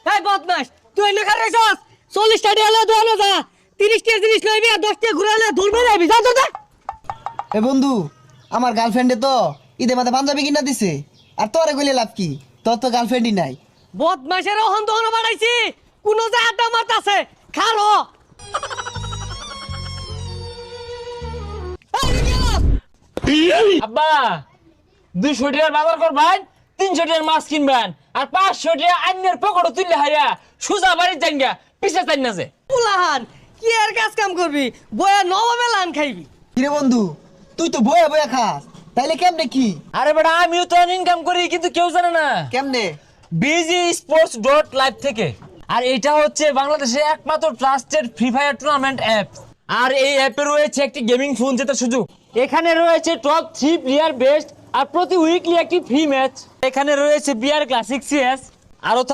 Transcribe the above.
এই বদমাস তুই এনে খারে যাস 40 টাকা এলো দোনো যা 30 টাকা জিনিস লইবি আর 10 টাকা ঘুরাইলে ধরবে যাবি যা তো যা। এ বন্ধু আমার গার্লফ্রেন্ডে তো ঈদে মাঝে পাঞ্জাবি কিনা দিছে আর তোরে কইলে লাভ কি তোর তো গার্লফ্রেন্ডই নাই। বদমাসের ওহন দোনো বাড়াইছি কোন যা আড্ডা মারতাছে খালো আব্বা 200 টাকার বাজার করবেন 300 টাকার মাছ কিনবেন আর 500 টাকা আন্যের পকেটে তুললে হাইয়া সুজা বাড়ির জাঙ্গা পিছে চাই না যে পুলাহান কি আর কাজ কাম করবি বয়া নবমে লান খাইবি। কিরে বন্ধু তুই তো বয়া বয়া খাস তাইলে কেমনে কি আরে বেটা আমিও তো ইনকাম করি কিন্তু কেউ জানে না কেমনে BGsports.live থেকে। আর এটা হচ্ছে বাংলাদেশের একমাত্র trusted Free Fire tournament app. আর এই অ্যাপে রয়েছে একটি গেমিং ফোন জেতার সুযোগ। এখানে রয়েছে টপ 3 প্লেয়ার বেস্ট আর প্রতি উইকলি একটি ফ্রি ম্যাচ। এখানে রয়েছে বিআর ক্লাসিক সিএস আরো